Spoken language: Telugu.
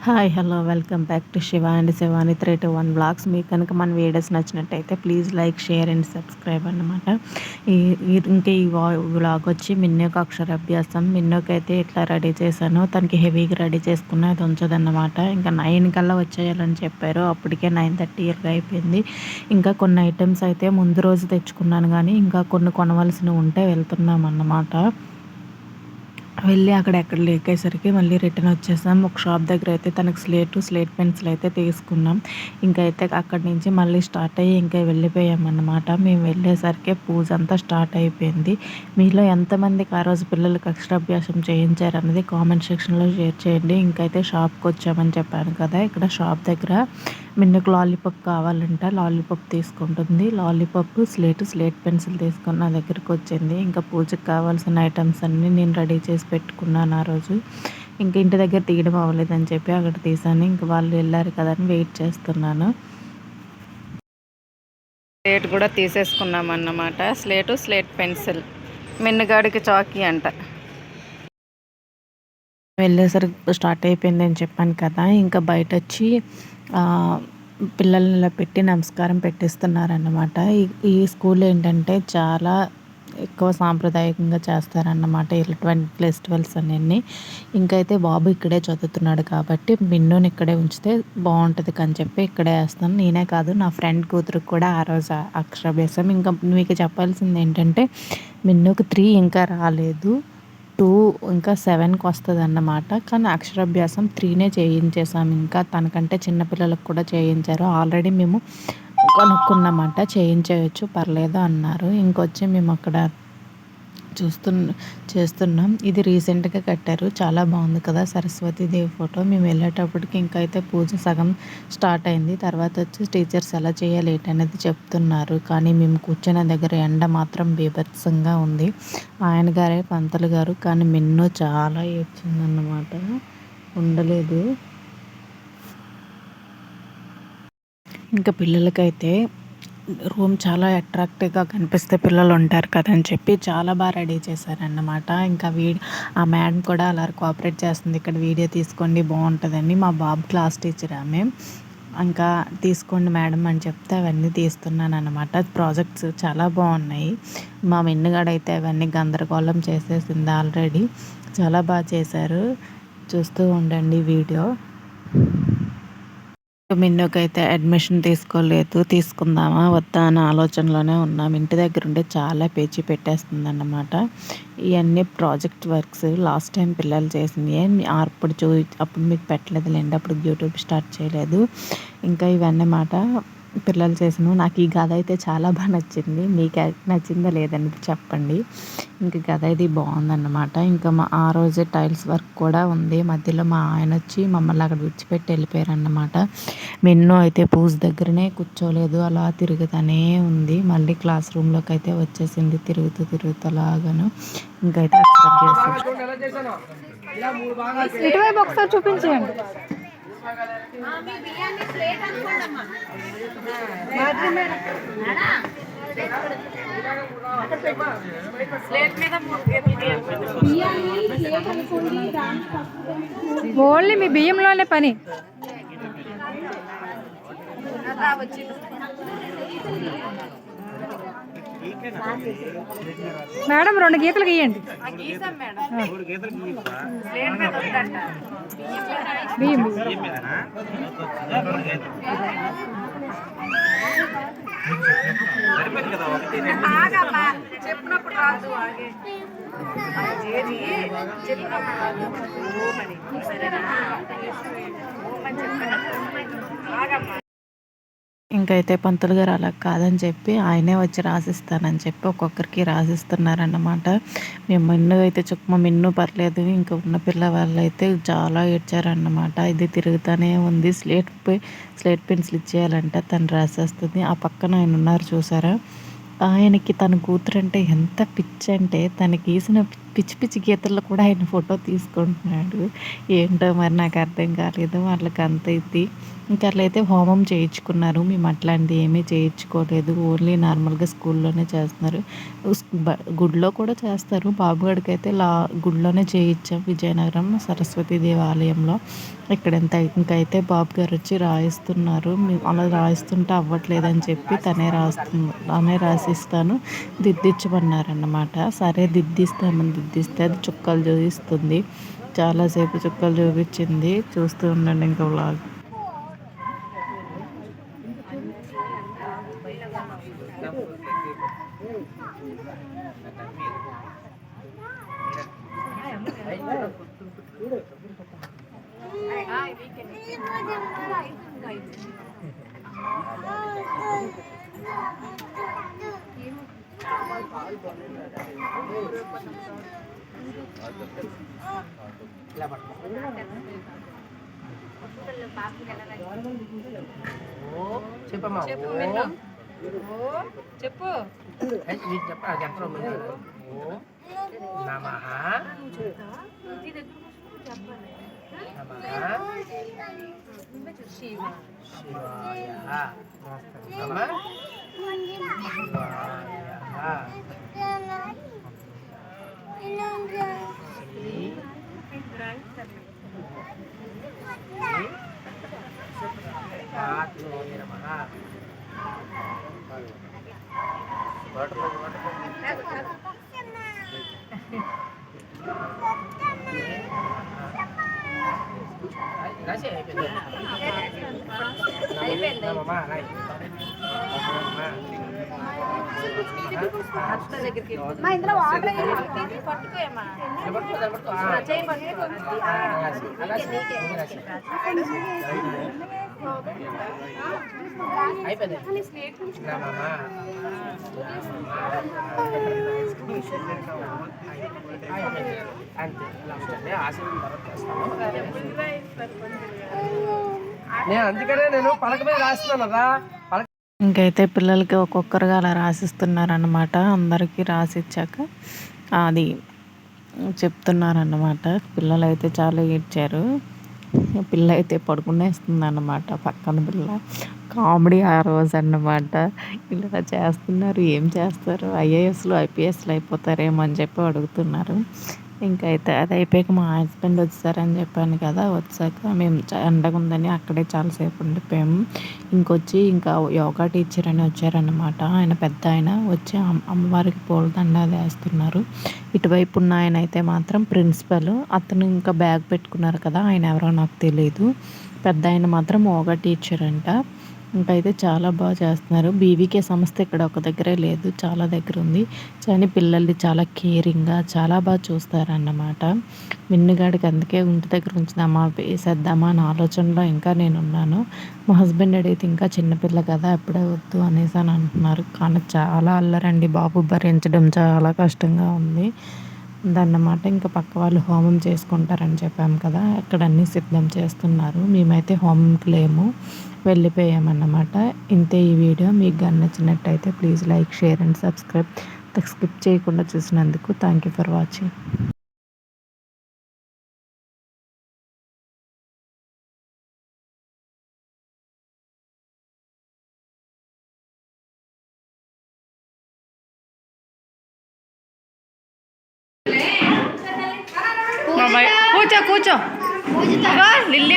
Hi hello welcome back to Shiva and Shivani 321 blogs. మీకు కనుక మన వీడియోస్ నచ్చినట్టయితే please like share and subscribe అనమాట. ఈ వ్లాగ్ వచ్చి మిన్నోకి అక్షరాభ్యాసం. మిన్నోకి అయితే ఇట్లా రెడీ చేశాను. తనకి హెవీగా రెడీ చేసుకున్న అది ఉంచదన్నమాట. ఇంకా 9 కల్లా వచ్చేయాలని చెప్పారు. అప్పటికే 9:30 అయిపోయింది. ఇంకా కొన్ని ఐటమ్స్ అయితే ముందు రోజు తెచ్చుకున్నాను, కానీ ఇంకా కొన్ని కొనవలసినవి ఉంటే వెళ్తున్నాం అన్నమాట. వెళ్ళి అక్కడెక్కడ లేకేసరికి మళ్ళీ రిటర్న్ వచ్చేసాం. ఒక షాప్ దగ్గర అయితే తనకు స్లేట్ పెన్సిల్ అయితే తీసుకున్నాం. ఇంకైతే అక్కడి నుంచి మళ్ళీ స్టార్ట్ అయ్యి ఇంకా వెళ్ళిపోయామన్నమాట. మేము వెళ్ళేసరికి పూజ అంతా స్టార్ట్ అయిపోయింది. మీలో ఎంతమందికి ఆ రోజు పిల్లలకి అక్షరాభ్యాసం చేయించారన్నది కామెంట్ సెక్షన్లో షేర్ చేయండి. ఇంకైతే షాప్కి వచ్చామని చెప్పాను కదా, ఇక్కడ షాప్ దగ్గర మిన్నుకు లాలీపాప్ కావాలంట. లాలీపాప్ తీసుకుంటుంది. లాలీపాప్ స్లేట్ పెన్సిల్ తీసుకుని నా దగ్గరికి వచ్చింది. ఇంకా పూజకు కావాల్సిన ఐటమ్స్ అన్నీ నేను రెడీ చేసి పెట్టుకున్నాను ఆ రోజు. ఇంక ఇంటి దగ్గర తీయడం అవ్వలేదని చెప్పి అక్కడ తీసాను. ఇంక వాళ్ళు వెళ్ళారు కదా అని వెయిట్ చేస్తున్నాను. స్లేట్ కూడా తీసేసుకున్నాం అన్నమాట. స్లేట్ పెన్సిల్ మిన్నుగాడికి చాకీ అంట. వెళ్ళేసరికి స్టార్ట్ అయిపోయింది అని చెప్పాను కదా. ఇంకా బయట వచ్చి పిల్లల్ని ఇలా పెట్టి నమస్కారం పెట్టిస్తున్నారన్నమాట. ఈ స్కూల్ ఏంటంటే చాలా ఎక్కువ సాంప్రదాయకంగా చేస్తారన్నమాట ఇటువంటి ఫెస్టివల్స్ అన్నీ. ఇంకైతే బాబు ఇక్కడే చదువుతున్నాడు కాబట్టి మిన్నుని ఇక్కడే ఉంచితే బాగుంటుంది అని చెప్పి ఇక్కడే వేస్తాను. నేనే కాదు, నా ఫ్రెండ్ కూతురికి కూడా ఆ రోజు అక్షరాభ్యాసం. ఇంకా మీకు చెప్పాల్సింది ఏంటంటే మిన్నుకు 3 ఇంకా రాలేదు, 2 ఇంకా 7కి వస్తుంది అన్నమాట. కానీ అక్షరాభ్యాసం 3నే చేయించేసాం. ఇంకా తనకంటే చిన్నపిల్లలకు కూడా చేయించారు. ఆల్రెడీ మేము కనుక్కున్నామంట, చేయించేయచ్చు పర్లేదు అన్నారు. ఇంకొచ్చి మేము అక్కడ చేస్తున్నాం. ఇది రీసెంట్గా కట్టారు, చాలా బాగుంది కదా సరస్వతీదేవి ఫోటో. మేము వెళ్ళేటప్పటికి ఇంకైతే పూజ సగం స్టార్ట్ అయింది. తర్వాత వచ్చి టీచర్స్ ఎలా చేయాలి ఏంటనేది చెప్తున్నారు. కానీ మేము కూర్చున్న దగ్గర ఎండ మాత్రం బీభత్సంగా ఉంది. ఆయన గారే పంతులు గారు, కానీ మిన్ను చాలా ఏడ్చిందన్నమాట, ఉండలేదు. ఇంకా పిల్లలకైతే రూమ్ చాలా అట్రాక్టివ్గా కనిపిస్తే పిల్లలు ఉంటారు కదని చెప్పి చాలా బాగా రెడీ చేశారన్నమాట. ఇంకా ఆ మేడం కూడా అలా కోఆపరేట్ చేస్తుంది. ఇక్కడ వీడియో తీసుకోండి బాగుంటుందని. మా బాబు క్లాస్ టీచర్ ఆమె. ఇంకా తీసుకోండి మేడం అని చెప్తే అవన్నీ తీస్తున్నాను అనమాట. ప్రాజెక్ట్స్ చాలా బాగున్నాయి. మా మిన్నుగాడైతే అవన్నీ గందరగోళం చేసేసింది ఆల్రెడీ. చాలా బాగా చేశారు. చూస్తూ ఉండండి వీడియో. మిన్నుకైతే అడ్మిషన్ తీసుకోలేదు, తీసుకుందామా వద్దా అనే ఆలోచనలోనే ఉన్నాం. ఇంటి దగ్గర ఉంటే చాలా పేచీ పెట్టేస్తుంది అన్నమాట. ఇవన్నీ ప్రాజెక్ట్ వర్క్స్ లాస్ట్ టైం పిల్లలు చేసింది. అప్పుడు మీకు పెట్టలేదులేండి, అప్పుడు యూట్యూబ్ స్టార్ట్ చేయలేదు. ఇంకా ఇవన్నీ మాట పిల్లలు చేసినవి. నాకు ఈ గద అయితే చాలా బాగా నచ్చింది. మీకు నచ్చిందా లేదనేది చెప్పండి. ఇంక గద ఇది బాగుందన్నమాట. ఇంకా ఆ రోజే టైల్స్ వర్క్ కూడా ఉంది. మధ్యలో మా ఆయన వచ్చి మమ్మల్ని అక్కడ విడిచిపెట్టి వెళ్ళిపోయారన్నమాట. మిన్ను అయితే పూజ దగ్గరనే కూర్చోలేదు, అలా తిరుగుతూనే ఉంది. మళ్ళీ క్లాస్ రూమ్లోకి అయితే వచ్చేసింది తిరుగుతూ అలాగాను. ఇంకైతే ఇటువైపు ఒకసారి చూపించండి. ఓన్లీ మీ బియ్యంలోనే పని. మేడం 2 గీతలు గీయండి. బియ్యం చెప్పినప్పుడు రాదు. ఇంకైతే పంతులు గారు అలా కాదని చెప్పి ఆయనే వచ్చి రాసిస్తానని చెప్పి ఒక్కొక్కరికి రాసిస్తున్నారన్నమాట. మేము మిన్ను అయితే మా మిన్ను పర్లేదు, ఇంకా ఉన్న పిల్ల వాళ్ళు అయితే చాలా ఏడ్చారన్నమాట. ఇది తిరుగుతూనే ఉంది. స్లేట్ పెన్సిల్ ఇచ్చేయాలంటే తను రాసేస్తుంది. ఆ పక్కన ఆయన ఉన్నారు చూసారా, ఆయనకి తన కూతురు అంటే ఎంత పిచ్చి అంటే తనకి గీసిన పిచ్చి పిచ్చి గీతల్లో కూడా ఆయన ఫోటో తీసుకుంటున్నాడు. ఏంటో మరి నాకు అర్థం కాలేదు. వాళ్ళకి అంత ఇది ఇంకా అట్లయితే హోమం చేయించుకున్నారు. మేము అట్లాంటివి ఏమీ చేయించుకోలేదు. ఓన్లీ నార్మల్గా స్కూల్లోనే చేస్తున్నారు. గుడిలో కూడా చేస్తారు. బాబుగాడికైతే గుడిలోనే చేయించాం. విజయనగరం సరస్వతి దేవాలయంలో. ఇక్కడంతా ఇంకైతే బాబు గారు వచ్చి రాయిస్తున్నారు. అలా రాయిస్తుంటే అవ్వట్లేదని చెప్పి తనే రాసిస్తాను దిద్దించమన్నారన్నమాట. సరే దిద్దిస్తే అది చుక్కలు చూపిస్తుంది. చాలాసేపు చుక్కలు చూపించింది. చూస్తూ ఉండండి ఇంకా వ్లాగ్. చెప్పమ్మా చెప్పు. నమః శివాయ అమ్మా ఇందులో వాటర్ పట్టుకోమా అయిపోయింది. అంతే ఆశీర్వాదం చేస్తాను. నేను అందుకనే నేను పలక మీద రాస్తున్నాను రా. ఇంకైతే పిల్లలకి ఒక్కొక్కరుగా అలా రాసిస్తున్నారన్నమాట. అందరికీ రాసిచ్చాక అది చెప్తున్నారన్నమాట. పిల్లలు అయితే చాలా ఏడ్చారు. పిల్ల అయితే పడుకునేస్తుంది అన్నమాట. పక్కన పిల్ల కామెడీ ఆ రోజు అన్నమాట. ఇలా చేస్తున్నారు, ఏం చేస్తారు, ఐఏఎస్లు ఐపీఎస్లు అయిపోతారేమో అని చెప్పి అడుగుతున్నారు. ఇంకా అయితే అది అయిపోయాక మా హస్బెండ్ వచ్చారని చెప్పాను కదా. వచ్చాక మేము ఎండగా ఉందని అక్కడే చాలాసేపు ఉండిపోయాము. ఇంకా యోగా టీచర్ అని వచ్చారన్నమాట. ఆయన పెద్ద ఆయన వచ్చి అమ్మవారికి పూలదండ వేస్తున్నారు. ఇటువైపు ఉన్న ఆయన అయితే మాత్రం ప్రిన్సిపల్. అతను ఇంకా బ్యాగ్ పెట్టుకున్నారు కదా, ఆయన ఎవరో నాకు తెలియదు. పెద్ద ఆయన మాత్రం యోగా టీచర్ అంట. ఇంకైతే చాలా బాగా చేస్తున్నారు. బీవీకే సంస్థ ఇక్కడ ఒక దగ్గరే లేదు, చాలా దగ్గర ఉంది. కానీ పిల్లల్ని చాలా కేరింగ్గా చాలా బాగా చూస్తారన్నమాట. మిన్నుగాడికి అందుకే ఇంటి దగ్గర ఉంచుదామా వేసేద్దామా అని ఆలోచనలో ఇంకా నేనున్నాను. మా హస్బెండ్ అడిగితే ఇంకా చిన్నపిల్ల కదా ఎప్పుడే వద్దు అనేసి అని అంటున్నారు. కానీ చాలా అల్లరండి బాబు, భరించడం చాలా కష్టంగా ఉంది అన్నమాట. ఇంకా పక్క వాళ్ళు హోమం చేసుకుంటారని చెప్పాము కదా, అక్కడ అన్నీ సిద్ధం చేస్తున్నారు. మేమైతే హోమంకి లేము, వెళ్ళిపోయామన్నమాట. ఇంతే ఈ వీడియో. మీకు కానీ నచ్చినట్టయితే please like, share and subscribe. Skip చేయకుండా చూసినందుకు థ్యాంక్ యూ ఫర్ వాచింగ్. కూర్చో కూర్చో లిల్లీ